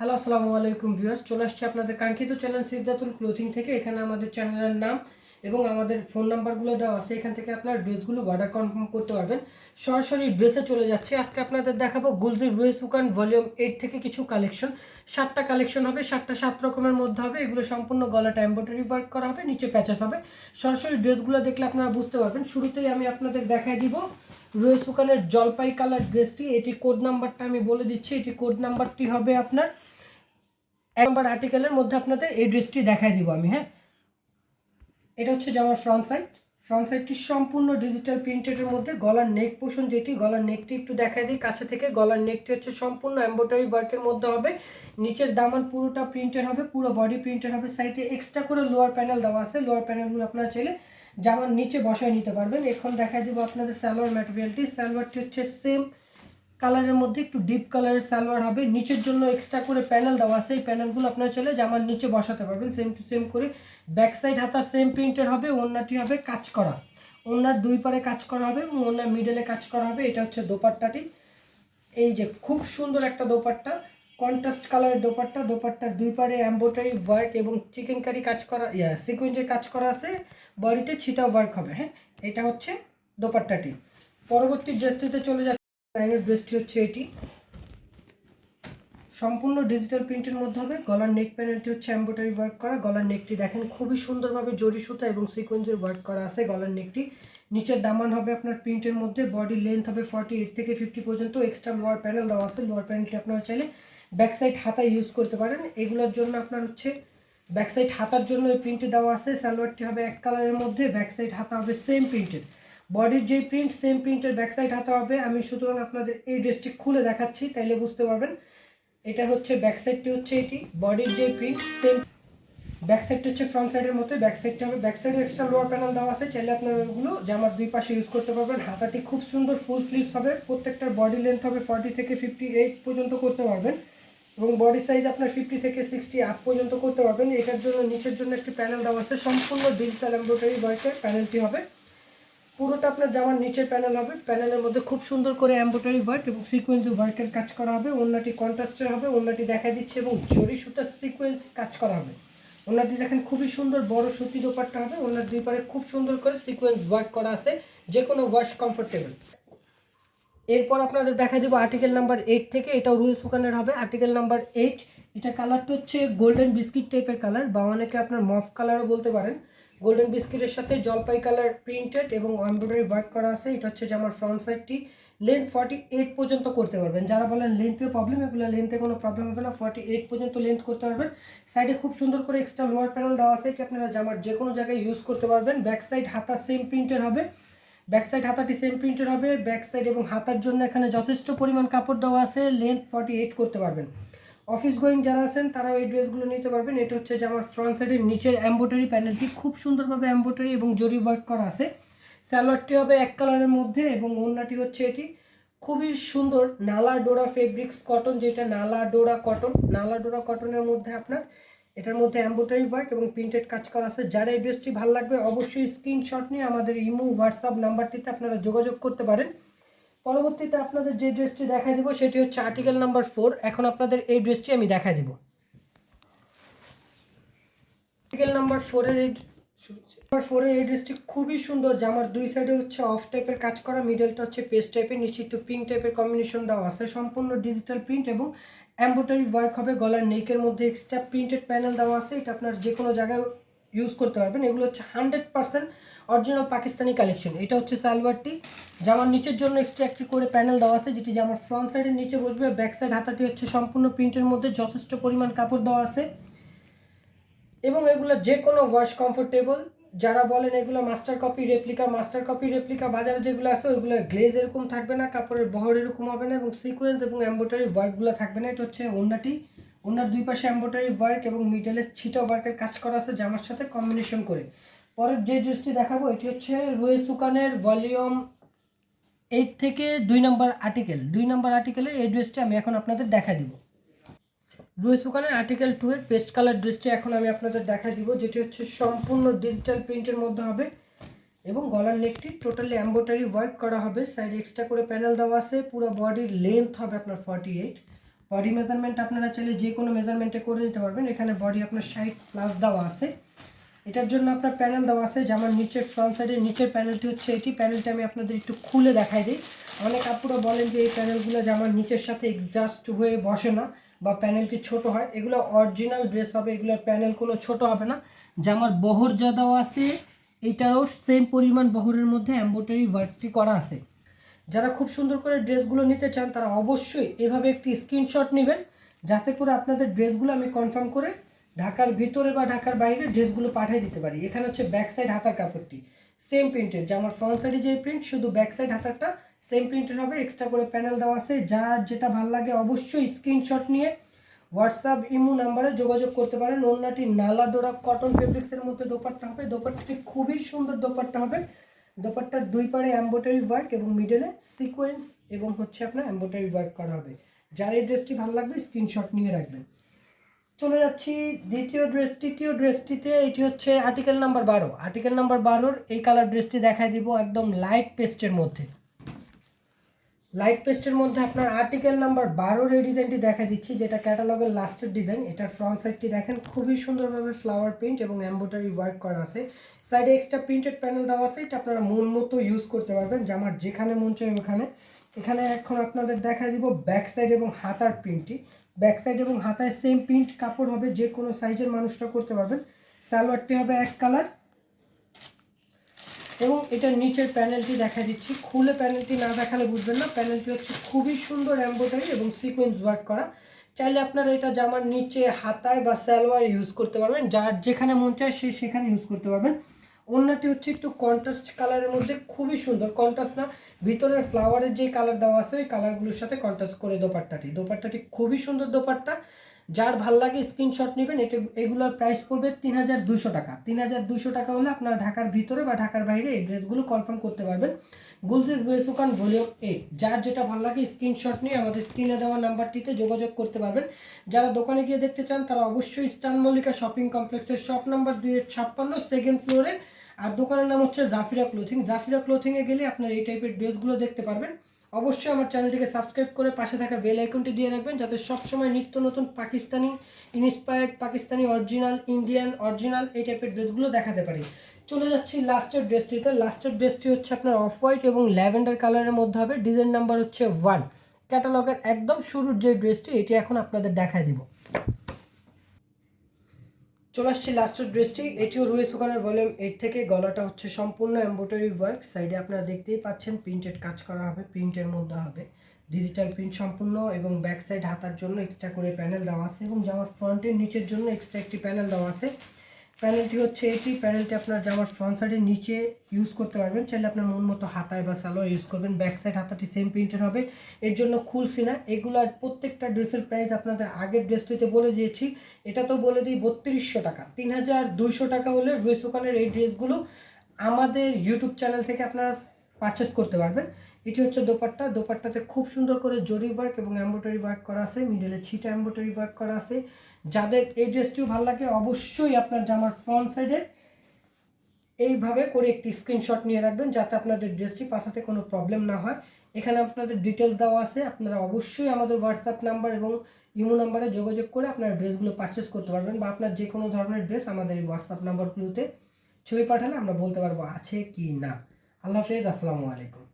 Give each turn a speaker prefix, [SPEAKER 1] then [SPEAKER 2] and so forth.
[SPEAKER 1] Hello আসসালামু আলাইকুম viewers, চলে আসছি আপনাদের কাঙ্ক্ষিত চ্যানেল সিদ্ধাতুল ক্লোথিং থেকে। এখানে আমাদের চ্যানেলের নাম এবং আমাদের ফোন নাম্বারগুলো দেওয়া আছে। এখান থেকে আপনার ড্রেসগুলো অর্ডার কনফার্ম করতে পারবেন। সরাসরি ড্রেসে চলে যাচ্ছে। আজকে আপনাদের দেখাবো গুলজি রুয়ে সুকান ভলিউম 8 থেকে কিছু কালেকশন। 7টা কালেকশন হবে, 7টা 7 রকমের মধ্যে হবে। এগুলো সম্পূর্ণ গলাটা এমব্রয়ডারি ওয়ার্ক করা হবে, নিচে প্যাচেস হবে। সরাসরি ড্রেসগুলো দেখলে আপনারা বুঝতে পারবেন। শুরুতেই আমি আপনাদের দেখাই দিব রুয়ে সুকানের জলপাই কালার ড্রেসটি। এটি কোড নাম্বারটা আমি বলে দিচ্ছি। এটি কোড নাম্বারটি হবে আপনার 1 নম্বর আর্টিকেলের মধ্যে আপনাদের এই ড্রেসটি দেখাই দিব আমি। হ্যাঁ, এটা হচ্ছে যে আমার ফ্রন্ট সাইডটি সম্পূর্ণ ডিজিটাল প্রিন্টেডের মধ্যে। গলার নেক পোর্শন যেটি, গলার নেকটি একটু দেখাই দিই কাছে থেকে। গলার নেকটি হচ্ছে সম্পূর্ণ এমব্রয়ডারি ওয়ার্কের মধ্যে হবে। নিচের দামান পুরোটা প্রিন্টেড হবে, পুরো বডি প্রিন্টেড হবে। সাইডে এক্সট্রা করে লোয়ার প্যানেল দেওয়া আছে। লোয়ার প্যানেলগুলো আপনারা চাইলে জামার নিচে বসায় নিতে পারবেন। এখন দেখাই দিব আপনাদের সালোয়ার ম্যাটেরিয়ালটি। সালোয়ারটি হচ্ছে সেম কালারের মধ্যে একটু ডিপ কালারের সালোয়ার হবে। নিচের জন্য এক্সট্রা করে প্যানেল দেওয়া আছে। এই প্যানেলগুলো আপনারা চাইলে জামার নিচে বসাতে পারবেন সেম টু সেম করে। ব্যাক সাইড হাতা সেম প্রিন্টের হবে। ওড়নাটি হবে কাজ করা, ওড়নার দুই পারে কাজ করা হবে এবং ওড়নার মিডলে কাজ করা হবে। এটা হচ্ছে দোপাট্টাটি। এই যে খুব সুন্দর একটা দোপাট্টা, কন্ট্রাস্ট কালারের দোপাট্টা। দোপাট্টার দুই পারে এমব্রয়ডারি ওয়ার্ক এবং চিকেন কারি কাজ করা, সিকোয়েন্সের কাজ করা আছে। বডিতে ছিটা ওয়ার্ক হবে। হ্যাঁ, এটা হচ্ছে দোপাট্টাটি। পরবর্তী ড্রেসটিতে চলে যাচ্ছে। লাইনের ড্রেসটি হচ্ছে এটি, সম্পূর্ণ ডিজিটাল প্রিন্টের মধ্যে হবে। গলার নেক প্যানেলটি হচ্ছে এমব্রয়ডারি ওয়ার্ক করা। গলার নেকটি দেখেন খুবই সুন্দরভাবে জরি সুতা এবং সিকোয়েন্সের ওয়ার্ক করা আছে গলার নেকটি। নিচের দামান হবে আপনার প্রিন্টের মধ্যে। বডি লেন্থ হবে 48 থেকে 50 পর্যন্ত। এক্সট্রা লোয়ার প্যানেল দেওয়া আছে। লোয়ার প্যানেলটি আপনারা চাইলে ব্যাক সাইড হাতা ইউজ করতে পারেন। এগুলোর জন্য আপনার হচ্ছে ব্যাক সাইড হাতার জন্য এই প্রিন্টটি দেওয়া আছে। সালোয়ারটি হবে এক কালারের মধ্যে, ব্যাক সাইড হাতা হবে সেম প্রিন্টেড। বডির যেই প্রিন্ট সেম প্রিন্টের ব্যাক সাইড হাতা হবে। আমি সুতরাং আপনাদের এই ড্রেসটি খুলে দেখাচ্ছি, তাইলে বুঝতে পারবেন। এটা হচ্ছে ব্যাক সাইডটি হচ্ছে এটি, বডির যে প্রিন্ট সেম। ব্যাক সাইডটা হচ্ছে ফ্রন্ট সাইডের মতো। ব্যাক সাইডটা হবে, ব্যাক সাইডে এক্সট্রা লোয়ার প্যানেল দেওয়া আছে। চাইলে আপনারা ওগুলো জামার দুই পাশে ইউজ করতে পারবেন। হাতাটি খুব সুন্দর ফুল স্লিভস হবে। প্রত্যেকটার বডি লেন্থ হবে 40 থেকে 58 পর্যন্ত করতে পারবেন এবং বডি সাইজ আপনার 50 থেকে 60 আপ পর্যন্ত করতে পারবেন। এটার জন্য নিচের জন্য একটি প্যানেল দেওয়া আছে। সম্পূর্ণ ডিজিটাল এমব্রয়ডারি ওয়ার্কের প্যানেলটি হবে। পুরোটা আপনার জামার নিচের প্যানেল হবে। প্যানেলের মধ্যে খুব সুন্দর করে এমব্রয়ডারি ওয়ার্ক এবং সিকোয়েন্স ওয়ার্কের কাজ করা হবে। ওড়নাটি কন্ট্রাস্টের হবে, ওড়নাটি দেখা দিচ্ছে এবং জরি সুতার সিকোয়েন্স কাজ করা হবে। ওড়নাটি দেখেন খুবই সুন্দর বড় সুতি দোপাট্টা হবে। ওড়নার দুই পারে খুব সুন্দর করে সিকোয়েন্স ওয়ার্ক করা আছে, যে কোনো ওয়াশ কমফোর্টেবল। এরপর আপনাদের দেখা দেবো আর্টিকেল নাম্বার 8 থেকে। এটাও রুই সুকানের হবে। আর্টিকেল নাম্বার 8, এটা কালারটা হচ্ছে গোল্ডেন বিস্কিট টাইপের কালার, বা অনেকে আপনার মফ কালারও বলতে পারেন। গোল্ডেন বিস্কিটের সাথে জলপাই কালার প্রিন্টেড এবং এমব্রয়ডারি ওয়ার্ক করা আছে। এটা হচ্ছে যে আমার ফ্রন্ট সাইডটি। লেন্থ 48 পর্যন্ত করতে পারবেন। যারা বলেন লেন্থের প্রবলেম, এগুলো লেন্থে কোনো প্রবলেম হবে না। 48 পর্যন্ত লেন্থ করতে পারবেন। সাইডে খুব সুন্দর করে এক্সট্রা লোয়ার প্যানেল দেওয়া আছে। এটি আপনারা জামার যে কোনো জায়গায় ইউজ করতে পারবেন। ব্যাক সাইড হাতা সেম প্রিন্টের হবে। ব্যাক সাইড হাতাটি সেম প্রিন্টের হবে। ব্যাক সাইড এবং হাতার জন্য এখানে যথেষ্ট পরিমাণ কাপড় দেওয়া আছে। লেন্থ 48 করতে পারবেন। অফিস গোয়িং যারা আছেন তারাও এই ড্রেসগুলো নিতে পারবেন। এটা হচ্ছে যে আমার ফ্রন্ট সাইডের নিচের এমব্রয়ডারি প্যানেলটি খুব সুন্দরভাবে এমব্রয়ডারি এবং জরি ওয়ার্ক করা আছে। সালোয়ারটি হবে এক কালারের মধ্যে এবং ওড়নাটি হচ্ছে এটি খুবই সুন্দর নালা ডোরা ফেব্রিক্স কটন, যেটা নালা ডোরা কটন। নালা ডোরা কটনের মধ্যে আপনার এটার মধ্যে এমব্রয়ডারি ওয়ার্ক এবং প্রিন্টেড কাজ করা আছে। যারা এই ড্রেসটি ভালো লাগবে অবশ্যই স্ক্রিনশট নিয়ে আমাদের ইমো হোয়াটসঅ্যাপ নাম্বারটিতে আপনারা যোগাযোগ করতে পারেন। পরবর্তীতে আপনাদের যে ড্রেসটি দেখা দিব সেটি হচ্ছে আর্টিকেল নাম্বার 4। এখন আপনাদের এই ড্রেসটি আমি দেখা দিব। আর্টিকেল নাম্বার 4 এর এই ড্রেসটি খুবই সুন্দর। জামার দুই সাইডে হচ্ছে অফ টাইপের কাজ করা, মিডলটা হচ্ছে পেস্ট টাইপের, নিচে একটু পিঙ্ক টাইপের কম্বিনেশন দেওয়া আছে। সম্পূর্ণ ডিজিটাল প্রিন্ট এবং এমব্রয়ডারি ওয়ার্ক হবে। গলার নেকের মধ্যে এক্সট্রা প্রিন্টেড প্যানেল দেওয়া আছে। এটা আপনার যে কোনো জায়গায় ইউজ করতে পারবেন। এগুলো হচ্ছে 100% অরিজিনাল পাকিস্তানি কালেকশন। এটা হচ্ছে সালোয়ারটি। জামার নিচের জন্য এক্সট্রা একটি করে প্যানেল দেওয়া আছে, যেটি জামার ফ্রন্ট সাইডের নিচে বসবে। ব্যাক সাইড হাতাটি হচ্ছে সম্পূর্ণ প্রিন্টের মধ্যে, যথেষ্ট পরিমাণ কাপড় দেওয়া আছে এবং এগুলো যে কোনো ওয়াশ কমফোর্টেবল। যারা বলেন এগুলো মাস্টার কপি রেপ্লিকা বাজারে যেগুলো আছে ওইগুলোর গ্লেজ এরকম থাকবে না, কাপড়ের বহর এরকম হবে না এবং সিকোয়েন্স এবং এমব্রয়ডারি ওয়ার্কগুলো থাকবে না। এটা হচ্ছে ওড়নাটি। ওড়নার দুই পাশে এমব্রয়ডারি ওয়ার্ক এবং মিডলে ছিটা ওয়ার্কের কাজ করা আছে জামার সাথে কম্বিনেশন করে। পরের যে ড্রেসটি দেখাবো এটি হচ্ছে রুয়ে সুকানের ভলিউম 8 থেকে 2 নম্বর আর্টিকেলের এই ড্রেসটি আমি এখন আপনাদের দেখা দিব। রুই সুকানের আর্টিকেল 2 এর পেস্ট কালার ড্রেসটি এখন আমি আপনাদের দেখা দিব, যেটি হচ্ছে সম্পূর্ণ ডিজিটাল প্রিন্টের মধ্যে হবে এবং গলার নেকটি টোটালি এমব্রয়ডারি ওয়ার্ক করা হবে। সাইডে এক্সট্রা করে প্যানেল দেওয়া আছে। পুরো বডির লেন্থ হবে আপনার 48। বডি মেজারমেন্ট আপনারা চাইলে যে কোনো মেজারমেন্টে করে দিতে পারবেন। এখানে বডি আপনার 60+ দেওয়া আছে। এটার জন্য আপনার প্যানেল দেওয়া আছে, জামার নিচের ফ্রন্ট সাইডের নিচের প্যানেলটি হচ্ছে এটি। প্যানেলটা আমি আপনাদের একটু খুলে দেখাই দিই। অনেক আপুরা বলেন যে এই প্যানেলগুলো জামার নিচের সাথে অ্যাডজাস্ট হয়ে বসে না বা প্যানেলটি ছোট হয়। এগুলো অরিজিনাল ড্রেস হবে, এগুলোর প্যানেল কোনো ছোট হবে না। জামার বহর যা দেওয়া আছে এইটারও সেম পরিমাণ বহরের মধ্যে এমব্রয়ডারি ওয়ার্কটি করা আছে। যারা খুব সুন্দর করে ড্রেসগুলো নিতে চান তারা অবশ্যই এভাবে একটি স্ক্রিনশট নেবেন, যাতে করে আপনাদের ড্রেসগুলো আমি কনফার্ম করে ঢাকার ভিতরে বা ঢাকার বাইরে ড্রেসগুলো পাঠিয়ে দিতে পারি। এখানে হচ্ছে ব্যাক সাইড হাতার কাপড়টি সেম প্রিন্টের, জামার ফ্রন্ট সাইডে যে প্রিন্ট শুধু ব্যাক সাইড হাতারটা সেম প্রিন্টের হবে। এক্সট্রা করে প্যানেল দেওয়া আছে। যার যেটা ভালো লাগে অবশ্যই স্ক্রিনশট নিয়ে হোয়াটসঅ্যাপ ইমো নাম্বারে যোগাযোগ করতে পারেন। ওড়নাটি নালা ডোরা কটন ফেব্রিক্সের মধ্যে দোপাট্টা হবে। দোপাট্টাটি খুবই সুন্দর দোপাট্টা হবে। দোপাট্টার দুই পাড়ে এমব্রয়ডারি ওয়ার্ক এবং মিডলে সিকোয়েন্স এবং হচ্ছে আপনার এমব্রয়ডারি ওয়ার্ক করা হবে। যার এই ড্রেসটি ভালো লাগবে স্ক্রিনশট নিয়ে রাখবেন। চলে যাচ্ছি তৃতীয় ড্রেসটিতে। এটি হচ্ছে আর্টিকেল নাম্বার 12। আর্টিকেল নাম্বার 12 এই কালার ড্রেসটি দেখাই দিব একদম লাইট পেস্টের মধ্যে। লাইট পেস্টের মধ্যে আপনার আর্টিকেল নাম্বার 12 এই ডিজাইনটি দেখা দিচ্ছি, যেটা ক্যাটালগের লাস্টের ডিজাইন। এটার ফ্রন্ট সাইডটি দেখেন খুবই সুন্দরভাবে ফ্লাওয়ার প্রিন্ট এবং এমব্রয়ডারি ওয়ার্ক করা আছে। সাইডে এক্সট্রা প্রিন্টেড প্যানেল দেওয়া আছে। এটা আপনারা মন মতো ইউজ করতে পারবেন, জামার যেখানে মন চাই ওখানে। এখানে এখন আপনাদের দেখা দিব ব্যাক সাইড এবং হাতার প্রিন্টটি। ব্যাক সাইড এবং হাতায় সেম প্রিন্ট কাপড় হবে, যে কোনো সাইজের মানুষটা করতে পারবেন। সালোয়ারটি হবে এক কালার এবং এটার নিচের প্যানেলটি দেখা দিচ্ছি। খুলে প্যানেলটি না দেখালে বুঝবেন না। প্যানেলটি হচ্ছে খুবই সুন্দর এমব্রয়ডারি এবং সিকোয়েন্স ওয়ার্ক করা। চাইলে আপনারা এটা জামার নিচে হাতায় বা সালোয়ার ইউজ করতে পারবেন, যার যেখানে মন চায় সে সেখানে ইউজ করতে পারবেন। ওড়নাটি হচ্ছে একটু কন্ট্রাস্ট কালারের মধ্যে, খুবই সুন্দর। কন্ট্রাস্ট না, ভিতরের ফ্লাওয়ারের যে কালার দেওয়া আছে ওই কালারগুলোর সাথে কন্ট্রাস্ট করে দোপাট্টাটি খুবই সুন্দর দোপাট্টা। যার ভাল লাগে স্ক্রিনশট নেবেন। এগুলোর প্রাইস পড়বে 3200 টাকা। 3200 টাকা হলে আপনারা ঢাকার ভিতরে বা ঢাকার বাইরে এই ড্রেসগুলো কনফার্ম করতে পারবেন। গুলজির ড্রেস দোকান ভলিউম 8। যার যেটা ভালো লাগে স্ক্রিনশট নিয়ে আমাদের স্ক্রিনে দেওয়া নাম্বারটিতে যোগাযোগ করতে পারবেন। যারা দোকানে গিয়ে দেখতে চান তারা অবশ্যই স্টান মল্লিকা শপিং কমপ্লেক্সের শপ নাম্বার 256 সেকেন্ড ফ্লোরে। আর দোকানের নাম হচ্ছে জাফিরা ক্লোথিং। জাফিরা ক্লোথিংয়ে গেলে আপনারা এই টাইপের ড্রেসগুলো দেখতে পারবেন। অবশ্যই আমার চ্যানেলটিকে সাবস্ক্রাইব করে পাশে থাকা বেল আইকনটি দিয়ে রাখবেন, যাতে সবসময় নিত্য নতুন Pakistani inspired, Pakistani original, Indian original এই টাইপের ড্রেসগুলো দেখাতে পারি। চলে যাচ্ছি লাস্টের ড্রেসটিতে। লাস্টের ড্রেসটি হচ্ছে আপনার অফ হোয়াইট এবং ল্যাভেন্ডার কালারের মধ্যে হবে। ডিজাইন নাম্বার হচ্ছে 1। ক্যাটালগের একদম শুরুর যে ড্রেসটি এটি এখন আপনাদের দেখায় দিব। চলে আসছি লাস্টের ড্রেসটি। এটিও রুয়েস দোকানের ভলিউম 8 থেকে। গলাটা হচ্ছে সম্পূর্ণ এমব্রয়ডারি ওয়ার্ক। সাইডে আপনারা দেখতেই পাচ্ছেন প্রিন্টেড কাজ করা হবে, প্রিন্টের মধ্যে হবে ডিজিটাল প্রিন্ট সম্পূর্ণ। এবং ব্যাক সাইড হাতার জন্য এক্সট্রা করে প্যানেল দেওয়া আছে এবং জামার ফ্রন্টের নিচের জন্য এক্সট্রা একটি প্যানেল দেওয়া আছে। প্যানেলটি হচ্ছে এটি। প্যানেলটি আপনার জামার ফ্রন্ট সাইডের নিচে ইউজ করতে পারবেন, চাইলে আপনার মন মতো হাতায় বা সালোয়ার ইউজ করবেন। ব্যাক সাইড হাতাটি সেম প্রিন্টের হবে, এর জন্য খুলছি না। এগুলার প্রত্যেকটা ড্রেসের প্রাইস আপনাদের আগের ড্রেসটিতে বলে দিয়েছি, এটা তো বলে দিই 3200 টাকা। 3200 টাকা হলে রুয়েস দোকানের এই ড্রেসগুলো আমাদের ইউটিউব চ্যানেল থেকে আপনারা পারচেস করতে পারবেন। এটি হচ্ছে দোপাট্টা। দোপাট্টাতে খুব সুন্দর করে জরি ওয়ার্ক এবং এমব্রয়ডারি ওয়ার্ক করা আছে, মিডলে ছিটা এমব্রয়ডারি ওয়ার্ক করা আছে। যাদের এই ড্রেসটিও ভালো লাগে অবশ্যই আপনার জামার ফ্রন্ট সাইডের এইভাবে করে একটি স্ক্রিনশট নিয়ে রাখবেন, যাতে আপনাদের ড্রেসটি পাঠাতে কোনো প্রবলেম না হয়। এখানে আপনাদের ডিটেলস দেওয়া আছে, আপনারা অবশ্যই আমাদের হোয়াটসঅ্যাপ নাম্বার এবং ইমো নাম্বারে যোগাযোগ করে আপনার ড্রেসগুলো পারচেস করতে পারবেন, বা আপনার যে কোনো ধরনের ড্রেস আমাদের এই হোয়াটসঅ্যাপ নাম্বারগুলোতে ছবি পাঠালে আমরা বলতে পারবো আছে কি না। আল্লাহ হাফেজ, আসসালামু আলাইকুম।